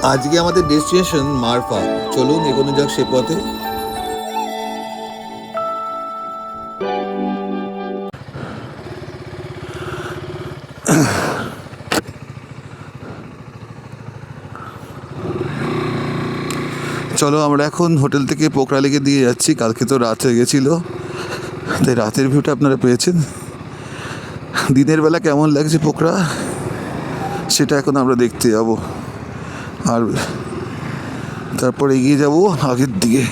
আজকে আমাদের ডেস্টিনেশন মারফা। চলুন এগোনো যাক সে পথে। চলো আমরা এখন হোটেল থেকে পোকরা লেকে দিয়ে যাচ্ছি। কালকে তো রাত হয়ে গেছিলো, তাই রাতের ভিউটা আপনারা পেয়েছেন। দিনের বেলা কেমন লাগছে পোকরা সেটা এখন আমরা দেখতে যাব, আর তারপর এগিয়ে যাব আগের দিকে।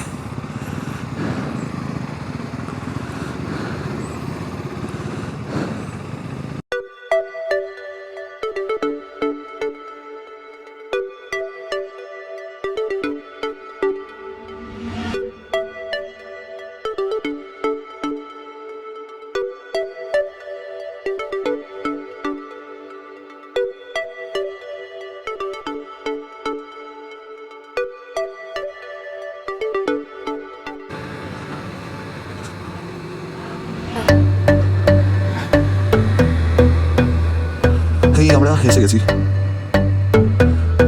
এই আমরা এসে গেছি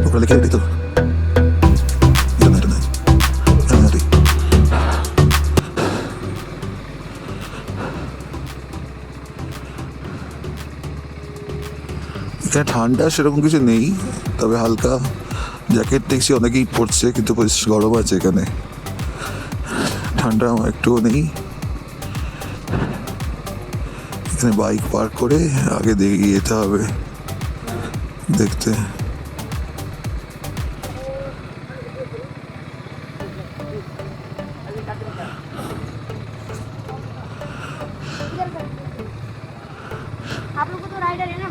পোকরা লেকে। তো এখানে ঠান্ডা সেরকম কিছু নেই, তবে হালকা জ্যাকেট দেখছি অনেকেই পরছে, কিন্তু বেশ গরম আছে এখানে, ঠান্ডা একটুও নেই। এখানে বাইক পার্ক করে আগে দেখে যেতে হবে দেখতে। आप लोग को तो राइडर है ना।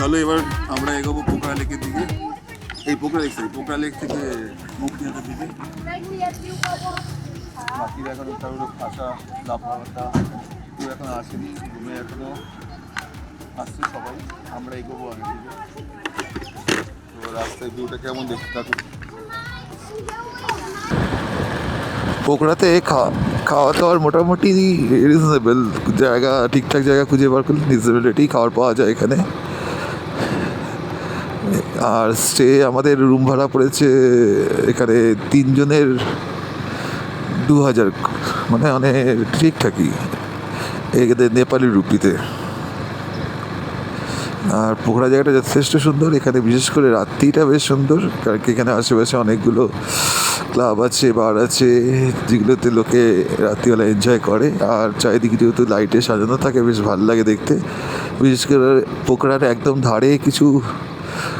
চলো এবার আমরা এগোবো পোকরা লেকের দিকে। এই পোকরা লেক থেকে মুক্তিহাটের দিকে। বাকিরা এখন কারোর আসা লাফাটা কেউ এখন আসেনি, ঘুমে এখনো আসছে সবাই। আমরা এগোবো আগের দিকে। তো রাস্তায় ভিউটা কেমন দেখতে থাকুন। পোকরাতে খাওয়া দাওয়ার মোটামুটি রিজনেবল জায়গা, ঠিকঠাক জায়গা খুঁজে বার করলে রিজনেবিলিটি খাবার পাওয়া যায় এখানে। আর স্টে আমাদের রুম ভাড়া পড়েছে এখানে 3 জনের 2000, মানে অনেক ঠিকঠাকই এদের নেপালি রুপিতে। আর পোকরা জায়গাটা যথেষ্ট সুন্দর, এখানে বিশেষ করে রাত্রিটা বেশ সুন্দর, কারণ কি এখানে আশেপাশে অনেকগুলো ক্লাব আছে, বার আছে, যেগুলোতে লোকে রাত্রিবেলা এনজয় করে। আর চারিদিকে যেহেতু লাইটে সাজানো থাকে বেশ ভালো লাগে দেখতে। বিশেষ করে পোকরার একদম ধারে কিছু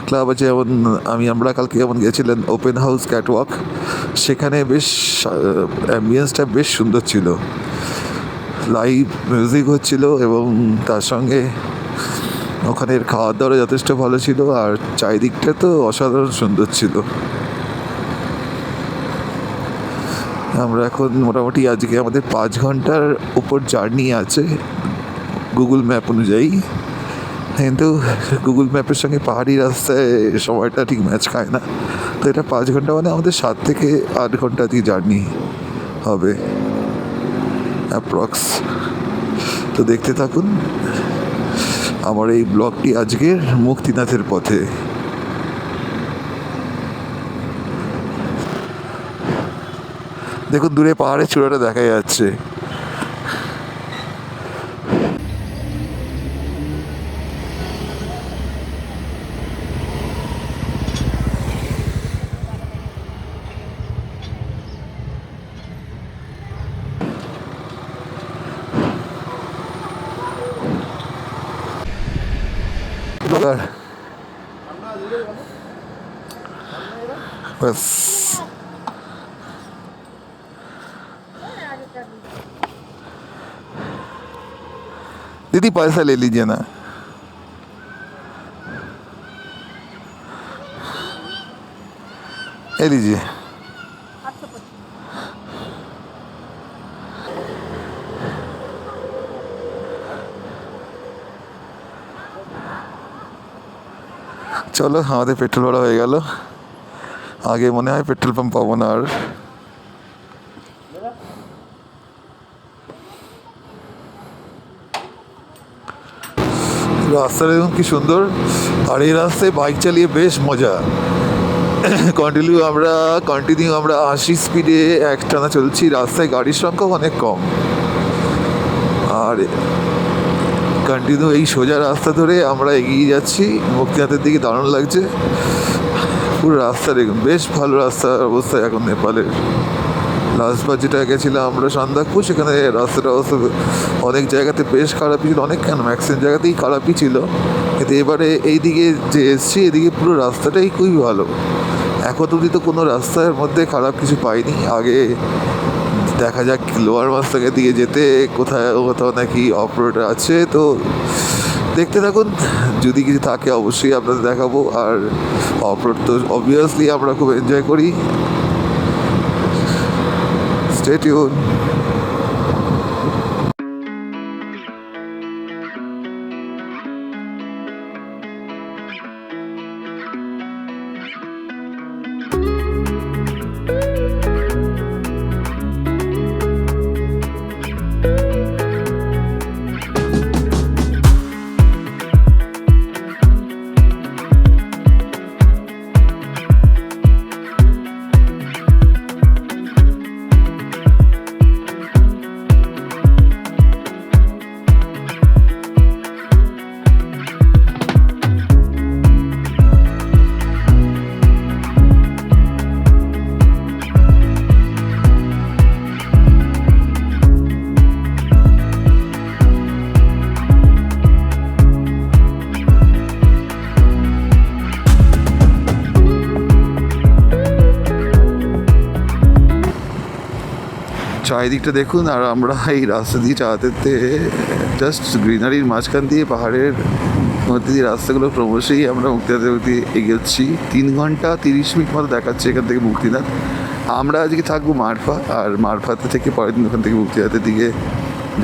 ক্লাব আছে, যেমন আমরা কালকে যেমন গেছিলেন ওপেন হাউস ক্যাটওয়াক, সেখানে বেশ অ্যাম্বিয়েন্সটা বেশ সুন্দর ছিল, লাইভ মিউজিক হচ্ছিল এবং তার সঙ্গে ওখানের খাওয়া দাওয়া যথেষ্ট ভালো ছিল। আর চারিদিকটা তো অসাধারণ সুন্দর ছিল। আমরা এখন মোটামুটি আজকে আমাদের 5 ঘন্টার উপর জার্নি আছে গুগল ম্যাপ অনুযায়ী। কিন্তু গুগল ম্যাপের সঙ্গে পাহাড়ি রাস্তায় সময়টা ঠিক ম্যাচ খায় না। তো এটা 5 ঘন্টা মানে আমাদের 7 থেকে 8 ঘন্টা দিয়ে জার্নি হবে অ্যাপ্রক্স। তো দেখতে থাকুন আমার এই ব্লগটি আজকের মুক্তিনাথের পথে। দেখুন দূরে পাহাড়ের চূড়াটা দেখা যাচ্ছে। बस दीदी पैसा ले लीजिए ना। ले लीजिए। চলো আমাদের পেট্রোল ভরা হয়ে গেল। আগে মনে হয় পেট্রোল পাম্প পাবো না আর। রাস্তাটা দেখুন কি সুন্দর, আর এই রাস্তায় বাইক চালিয়ে বেশ মজা। কন্টিনিউ আমরা 80 স্পিডে একটানা চলছি। রাস্তায় গাড়ির সংখ্যা অনেক কম, আর কন্টিনিউ এই সোজা রাস্তা ধরে আমরা এগিয়ে যাচ্ছি মুক্তিনাথের দিকে। দারুণ লাগছে পুরো রাস্তা, দেখুন বেশ ভালো রাস্তার অবস্থা এখন নেপালের। লাস্টবার যেটা গেছিলাম আমরা সান্দাকফু, সেখানে রাস্তার অবস্থা অনেক জায়গাতে বেশ খারাপই ছিল, অনেক কেন ম্যাক্সিমাম জায়গাতেই খারাপই ছিল। কিন্তু এবারে এই দিকে যে এসছি এদিকে পুরো রাস্তাটাই খুবই ভালো। এখন অবধি তো কোনো রাস্তার মধ্যে খারাপ কিছু পাইনি। আগে দেখা যাক লোয়ার মাস্তাকের দিকে যেতে কোথাও নাকি অফ রোড আছে, তো দেখতে থাকুন। যদি কিছু থাকে অবশ্যই আপনাদের দেখাবো। আর অফ রোড তো অবভিয়াসলি আমরা খুব এনজয় করি। Stay tune. চারিদিকটা দেখুন, আর আমরা এই রাস্তা দিয়ে চালাতে জাস্ট গ্রিনারির মাঝখান দিয়ে পাহাড়ের মধ্যে দিয়ে রাস্তাগুলো ক্রমশই আমরা মুক্তিনাথের প্রতি এগোচ্ছি। 3 ঘন্টা 30 মিনিট মতো দেখাচ্ছে এখান থেকে মুক্তিনাথ। আমরা আজকে থাকবো মারফা, আর মারফাতে থেকে পরের দিন ওখান থেকে মুক্তিনাথের দিকে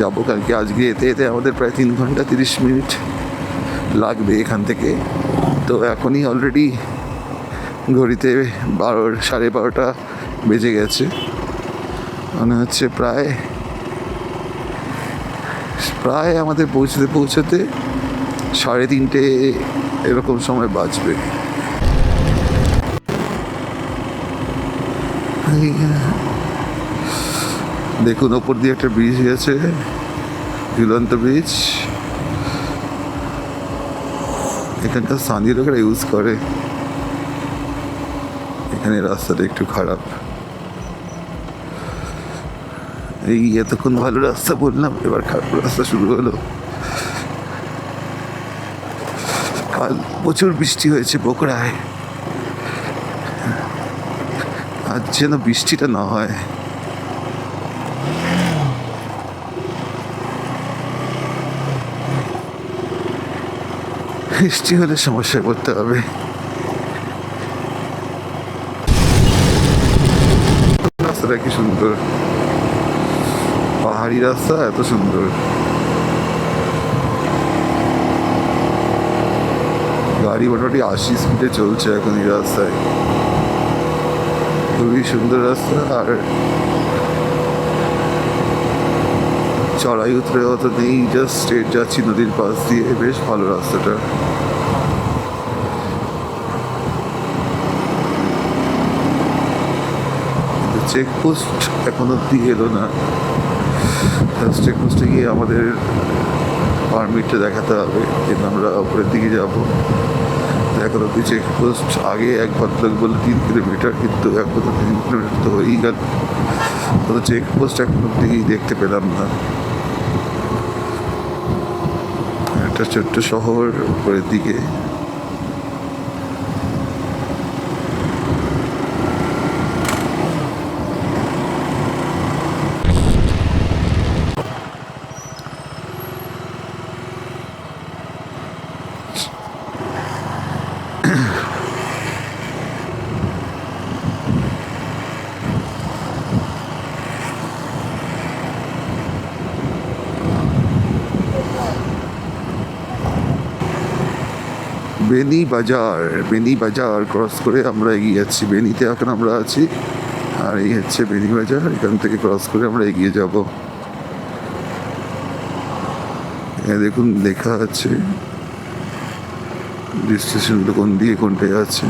যাবো। কারণ কি আজকে এতে আমাদের প্রায় 3 ঘন্টা 30 মিনিট লাগবে এখান থেকে। তো এখনই অলরেডি ঘড়িতে 12:30 বেজে গেছে। মনে হচ্ছে প্রায় আমাদের পৌঁছতে 3:30 এরকম সময় বাজবে। দেখুন ওপর দিয়ে একটা ব্রিজ গেছে, ঝুলন্ত ব্রিজ। এখানকার স্থানীয় লোকেরা ইউজ করে। এখানে রাস্তাটা একটু খারাপ। এই এতক্ষণ ভালো রাস্তা বললাম, এবার খারাপ রাস্তা শুরু হলো। কাল প্রচুর বৃষ্টি হয়েছে পোখরায়, আজ যেন বৃষ্টিটা না হয়। বৃষ্টি হলে সমস্যায় পড়তে হবে। রাস্তাটা কি সুন্দর, পাহাড়ি রাস্তা এত সুন্দর। গাড়ি মোটামুটি 80 স্পিডে চলছে এখন এই রাস্তায়। খুবই সুন্দর রাস্তা, আর চড়াই উতরে অত নেই, জাস্ট স্ট্রেট যাচ্ছি নদীর পাশ দিয়ে। বেশ ভালো রাস্তাটা। চেকপোস্ট এখন অব্দি এলো না। চেকপোস্টে গিয়ে আমাদের পারমিটটা দেখাতে হবে, কিন্তু আমরা উপরের দিকে যাবো। এখন অব্দি চেকপোস্ট, আগে এক ভদ্রলোক বললো 3 কিলোমিটার, কিন্তু এখন তো 3 কিলোমিটার তো হয়েই গেল। তো চেকপোস্ট এখন অব্দি দেখতে পেলাম না। একটা ছোট্ট শহর উপরের দিকে। বেনি বাজার ক্রস করে আমরা এগিয়ে যাচ্ছি। বেনিতে এখন আমরা আছি, আর এই হচ্ছে বেনি বাজার। এখান থেকে ক্রস করে আমরা এগিয়ে যাব। দেখুন লেখা আছে স্টেশনগুলো কোন দিয়ে কোনটায় আছে।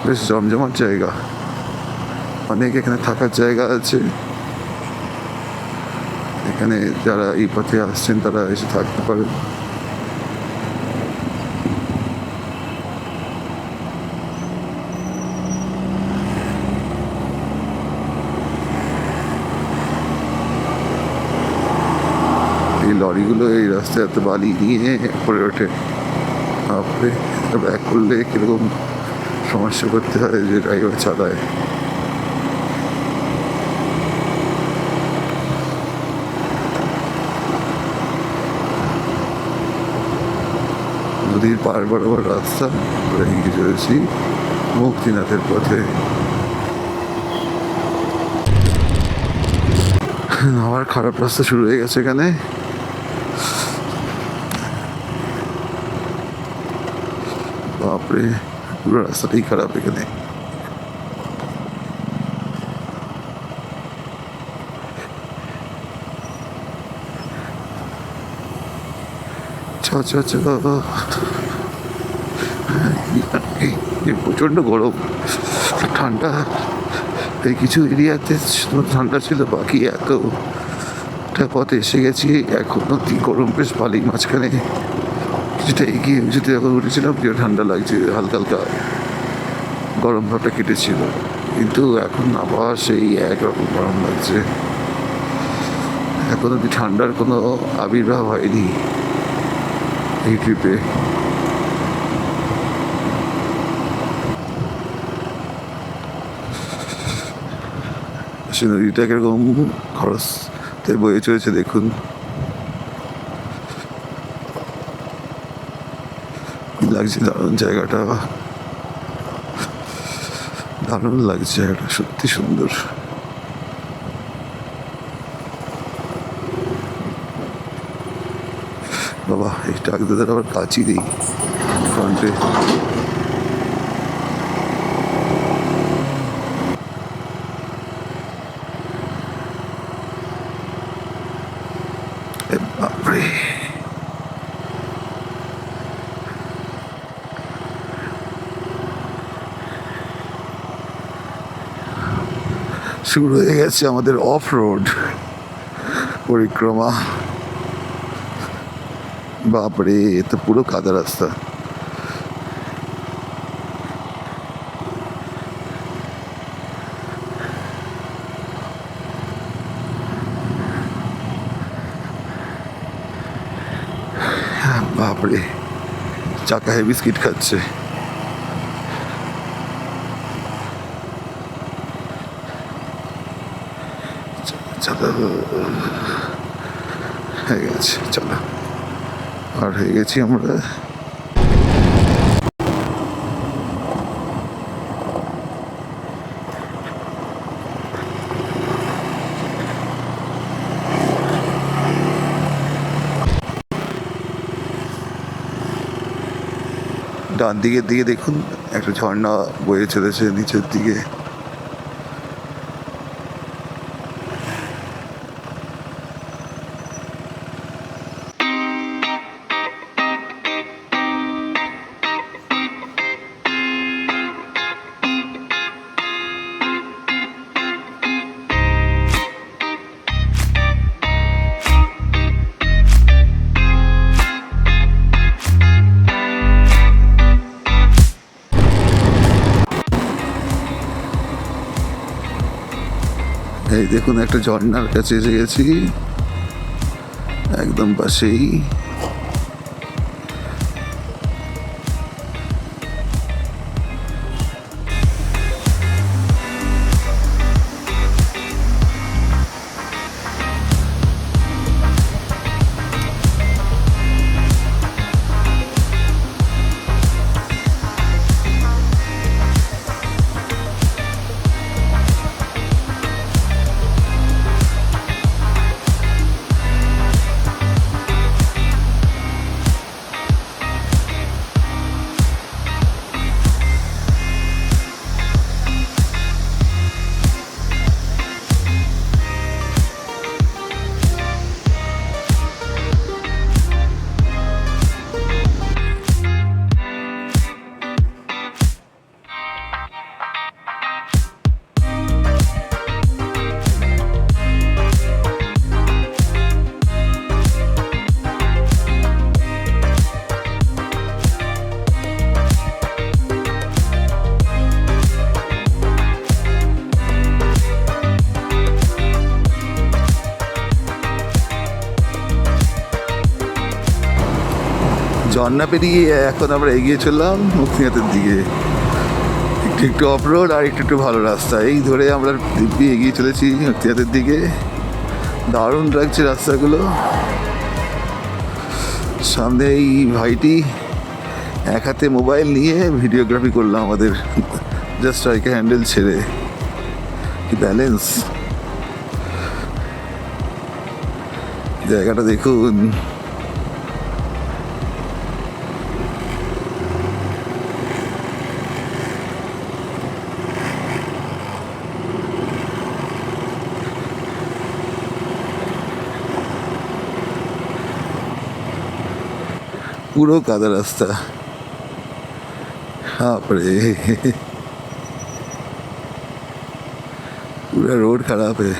বেশ জমজমাট জায়গা, অনেক এখানে থাকার জায়গা আছে। এখানে যারা এই পথে আসছেন তারা এসে থাকতে পারেন। এই লরিগুলো এই রাস্তায় এত বালি নিয়ে পড়ে ওঠে, আপনি ব্যাক করলে কীরকম সমস্যা করতে হয় যে ড্রাইভার চালায়। নদীর পার বরাবর রাস্তা, আমরা এগিয়ে চলেছি মুক্তিনাথের পথে। আবার খারাপ রাস্তা শুরু হয়ে গেছে এখানে। বাপরে, পুরো রাস্তাটাই খারাপ এখানে। প্রচণ্ড গরম, ঠান্ডা। এই কিছু এরিয়াতে ঠান্ডা ছিল, বাকি এতটা পথে এসে গেছি এখনো গরম বেশ ভালোই। মাঝখানে কিছুটা এগিয়ে যেতে যখন উঠেছিলাম ঠান্ডা লাগছে, হালকা হালকা গরম ভাবটা কেটেছিল, কিন্তু এখন আবার সেই একরকম গরম লাগছে। এখন অব্দি ঠান্ডার কোনো আবির্ভাব হয়নি এই ট্রিপে। সে নদীটা কিরকম খরচে বয়ে চলেছে দেখুন। লাগছে দারুণ জায়গাটা, দারুণ লাগছে জায়গাটা, সত্যি সুন্দর। বাবা, এই ট্রাক দাদার আবার কাঁচি দিই ফ্রন্টে। বাপরে, শুরু হয়ে গেছে আমাদের অফ রোড পরিক্রমা। বাপরে, এ তো পুরো কাদা রাস্তা। বাপরে, চাকা হেভি বিস্কিট খাচ্ছে। হয়ে গেছে, চলো, আর হয়ে গেছি আমরা। ডান দিকের দিকে দেখুন একটা ঝর্ণা বয়ে চলেছে নিচের দিকে। এই দেখুন একটা ঝর্ণার কাছে এসে গেছি, একদম পাশেই। ঝর্ণা পেরিয়ে এখন আমরা এগিয়ে চললাম মুক্তিনাথের দিকে। একটু একটু অফরোড আর একটু একটু ভালো রাস্তা, এই ধরে আমরা দিব্যি এগিয়ে চলেছি মুক্তিনাথের দিকে। দারুণ লাগছে রাস্তাগুলো। সামনে এই ভাইটি এক হাতে মোবাইল নিয়ে ভিডিওগ্রাফি করলাম আমাদের, জাস্ট রাইকে হ্যান্ডেল ছেড়ে। কি ব্যালেন্স! জায়গাটা দেখুন। পুরো কাদা রাস্তা, বাপরে पूरा रोड खराब है।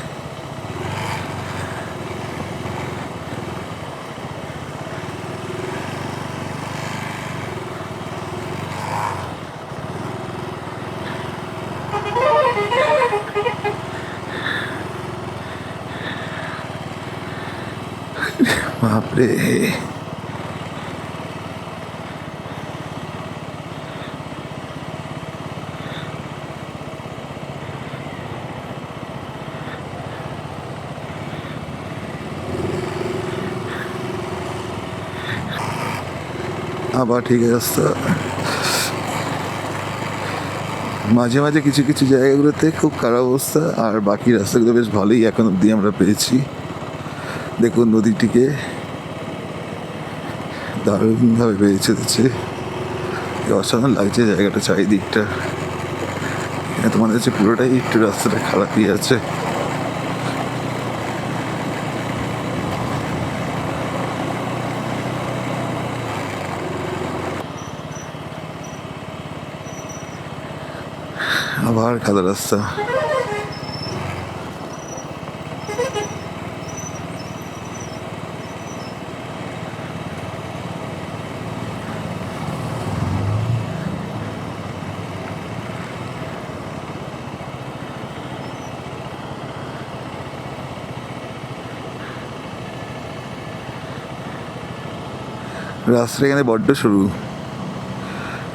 बाप रे, আবার ঠিক রাস্তা। মাঝে মাঝে কিছু কিছু জায়গাগুলোতে খুব খারাপ অবস্থা, আর বাকি রাস্তাগুলো বেশ ভালোই এখন অবধি আমরা পেয়েছি। দেখুন নদীটিকে দারুণভাবে বেড়েছে দিচ্ছে, অসাধারণ লাগছে জায়গাটা, চারিদিকটা। তোমার হচ্ছে পুরোটাই একটু রাস্তাটা খারাপই আছে। আবার কাদা রাস্তা। রাস্তাটা এখানে বড্ড সরু,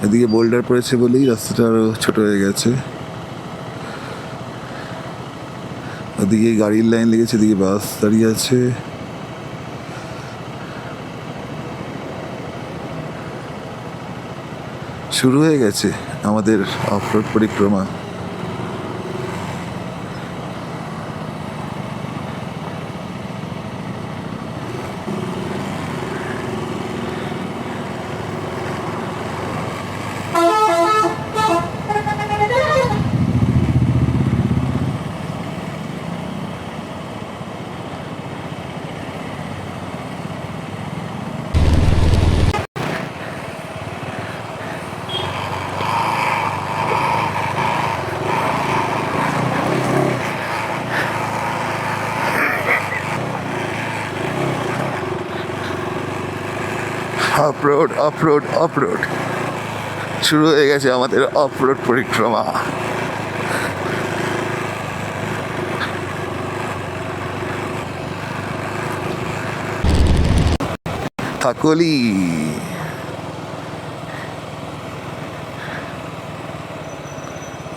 এদিকে বোল্ডার পড়েছে বলেই রাস্তাটা আরো ছোট হয়ে গেছে। ওদিকে গাড়ির লাইন লেগেছে, এদিকে বাস দাঁড়িয়ে আছে। শুরু হয়ে গেছে আমাদের অফরোড পরিক্রমা। অফরোড অফরোড অফরোড শুরু হয়ে গেছে আমাদের অফরোড পরিক্রমা। থাকলি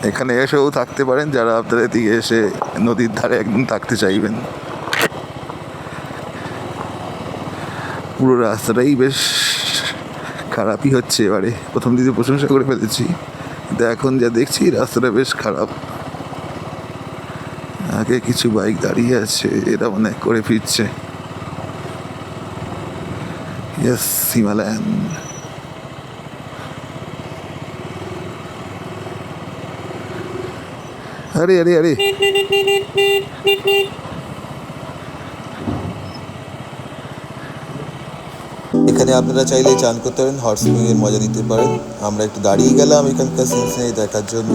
এখানে এসেও থাকতে পারেন যারা আপনাদের দিকে এসে নদীর ধারে একদম থাকতে চাইবেন। পুরো রাস্তাটাই বেশ খারাপই হচ্ছে এবারে, প্রথম দিকে প্রশংসা করে ফেলেছি কিন্তু এখন যা দেখছি রাস্তাটা বেশ খারাপ। আগে কিছু বাইক দাঁড়িয়ে আছে, এরা মনে হয় করে ফিরছে। Yes, Himalayan. আরে আরে আরে এখানে আপনারা চাইলে চান করতে পারেন, হট স্প্রিং এর মজা নিতে পারেন। আমরা একটু দাঁড়িয়ে গেলাম এখানকার সিনসিনারি দেখার জন্য।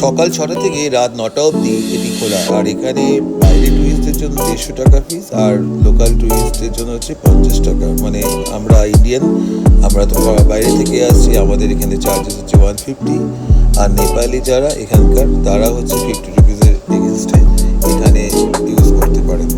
সকাল 6টা থেকে রাত 9টা অবধি এটি খোলা। আর এখানে বাইরে টুরিস্টদের জন্য 150 টাকা ফিস, আর লোকাল টুরিস্টদের জন্য হচ্ছে 50 টাকা। মানে আমরা ইন্ডিয়ান, আমরা তো বাইরে থেকে আসছি, আমাদের এখানে চার্জেস হচ্ছে 150। আর নেপালি যারা এখানকার তারা হচ্ছে 50 রুপিসের এগেনস্টে এখানে ইউজ করতে পারেন।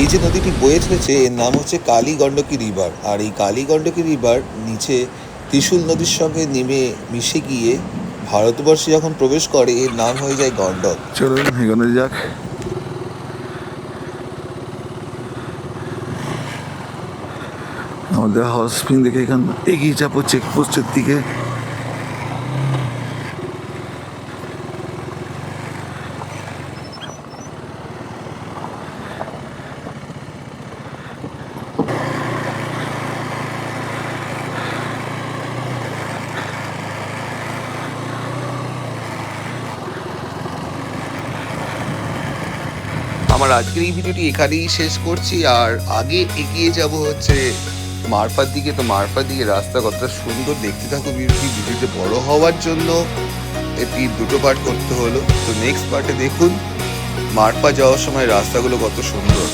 এই যে নদীটি বয়ে চলেছে এর নাম হচ্ছে কালী গণ্ডকী রিভার। আর এই কালী গণ্ডকী রিভার নিচে ত্রিশূল নদীর সঙ্গে নেমে মিশে গিয়ে ভারতবর্ষে যখন প্রবেশ করে এর নাম হয়ে যায় গণ্ডক। চলুন এগোনো যাক। আমাদের হট স্প্রিং দেখে এখান এগিয়ে যাবো চেকপোস্টের দিকে। আমার আজকের এই ভিডিওটি এখানেই শেষ করছি। আর আগে এগিয়ে যাব হচ্ছে মারফার দিকে। তো মারফার দিকে রাস্তা কতটা সুন্দর, দেখতে থাকো ভিডিওটি বড় হওয়ার জন্য এটি দুটো পার্ট করতে হলো। তো নেক্সট পার্টে দেখুন মারফা যাওয়ার সময় রাস্তাগুলো কত সুন্দর।